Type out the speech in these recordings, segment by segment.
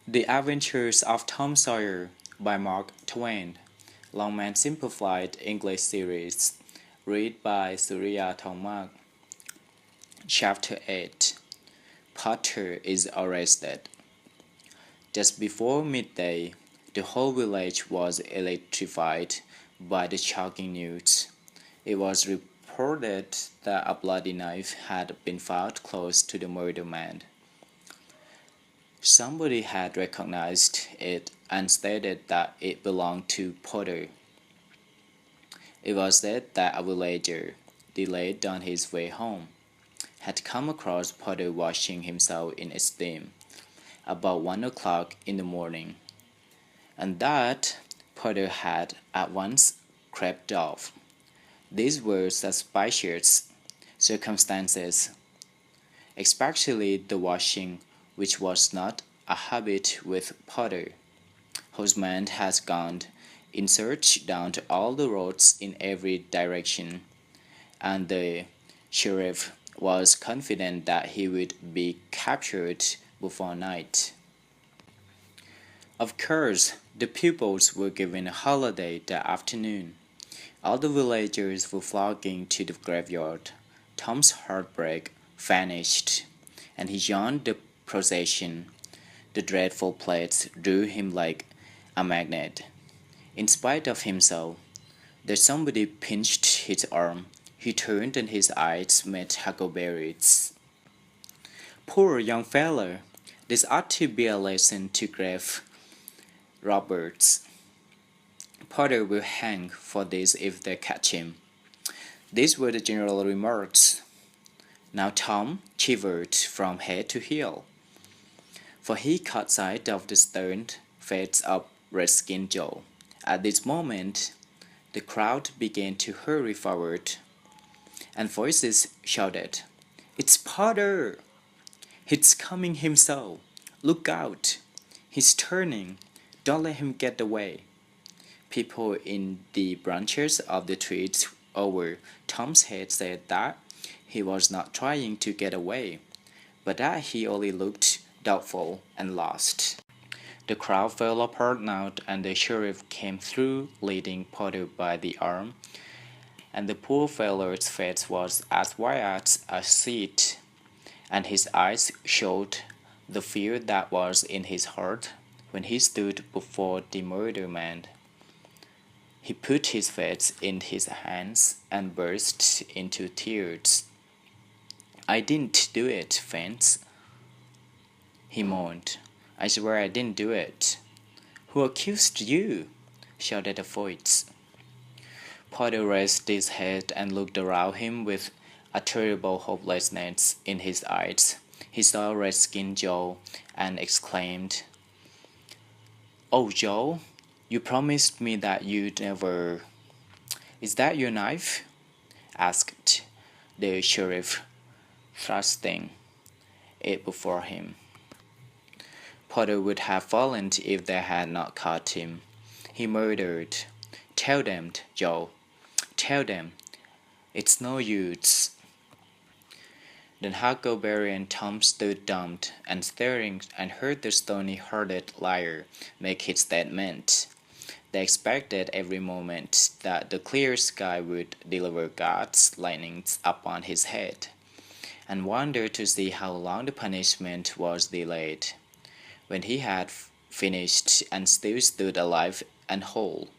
The Adventures of Tom Sawyer by Mark Twain. Longman Simplified English Series. Read by Surya Thomas. Chapter 8. Potter is arrested. Just before midday, the whole village was electrified by the shocking news. It was reported that a bloody knife had been found close to the murdered man. Somebody had recognized it and stated that it belonged to Potter. It was said that a villager, delayed on his way home, had come across Potter washing himself in steam about 1 o'clock in the morning, and that Potter had at once crept off. These were suspicious circumstances, especially the washing, which was not a habit with Potter, whose man had gone in search down to all the roads in every direction, and the sheriff was confident that he would be captured before night. Of course, the pupils were given a holiday that afternoon. All the villagers were flocking to the graveyard. Tom's heartbreak vanished, and he joined the procession. The dreadful plates drew him like a magnet. In spite of himself, that somebody pinched his arm. He turned and his eyes met Huckleberry's. Poor young fellow! This ought to be a lesson to grave robbers. Potter will hang for this if they catch him. These were the general remarks. Now Tom shivered from head to heel, for he caught sight of the stern face of Redskin Joe. At this moment, the crowd began to hurry forward, and voices shouted, "It's Potter! He's coming himself! Look out! He's turning! Don't let him get away!" People in the branches of the trees over Tom's head said that he was not trying to get away, but that he only looked doubtful and lost. The crowd fell apart now, and the sheriff came through, leading Potter by the arm, and the poor fellow's face was as white as a sheet, and his eyes showed the fear that was in his heart when he stood before the murdered man. He put his face in his hands and burst into tears. "I didn't do it, Vance," he moaned. "I swear I didn't do it." "Who accused you?" shouted a voice. Potter raised his head and looked around him with a terrible hopelessness in his eyes. He saw Redskin Joe and exclaimed, "Oh, Joe, you promised me that you'd never—" "Is that your knife?" asked the sheriff, thrusting it before him. Potter would have fallen if they had not caught him. He murmured, "Tell them, Joe. Tell them. It's no use." Then Huckleberry and Tom stood dumb and staring and heard the stony-hearted liar make his statement. They expected every moment that the clear sky would deliver God's lightnings upon his head, and wondered to see how long the punishment was delayed. When he had finished and still stood alive and whole,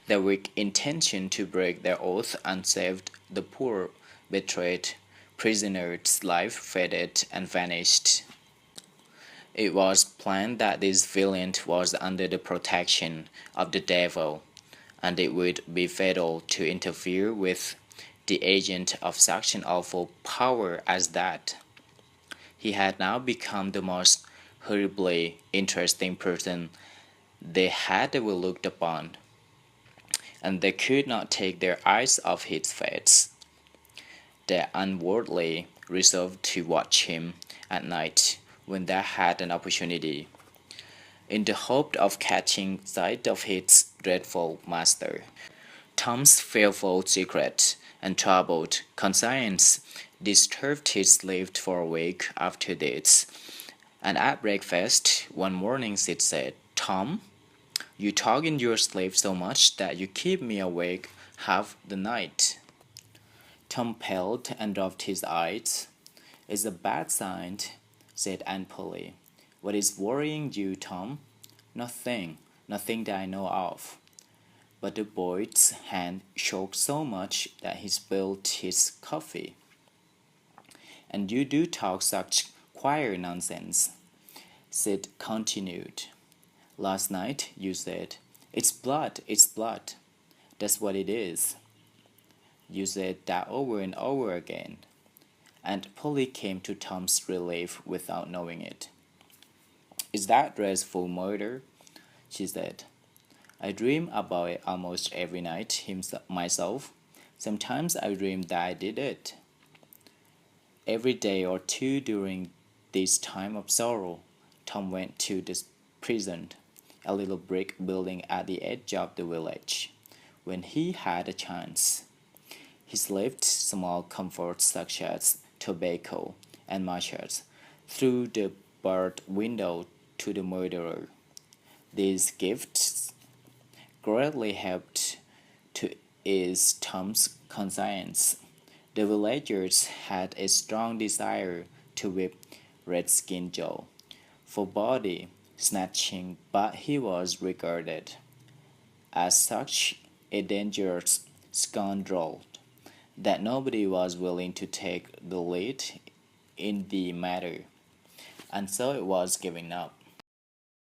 their weak intention to break their oath and save the poor betrayed prisoner's life faded and vanished. It was plain that this villain was under the protection of the devil, and it would be fatal to interfere with the agent of such an awful power as that. He had now become the most horribly interesting person they had ever looked upon, and they could not take their eyes off his face. They unwordly resolved to watch him at night when they had an opportunity, in the hope of catching sight of his dreadful master. Tom's fearful secret and troubled conscience disturbed his sleep for a week after this, And at breakfast, one morning Sid said, "Tom, you talk in your sleep so much that you keep me awake half the night." Tom paled and dropped his eyes. "It's a bad sign," said Aunt Polly. "What is worrying you, Tom?" "Nothing, nothing that I know of." But the boy's hand shook so much that he spilled his coffee. "And you do talk such queer nonsense," Sid continued. "Last night you said, 'It's blood, it's blood. That's what it is.' You said that over and over again." And Polly came to Tom's relief without knowing it. "Is that dreadful murder?" she said. "I dream about it almost every night myself. Sometimes I dream that I did it." Every day or two during this time of sorrow, Tom went to this prison, a little brick building at the edge of the village, when he had a chance. He slipped small comforts such as tobacco and matches through the barred window to the murderer. These gifts greatly helped to ease Tom's conscience. The villagers had a strong desire to whip Redskin Joe for body snatching, but he was regarded as such a dangerous scoundrel that nobody was willing to take the lead in the matter, and so it was given up.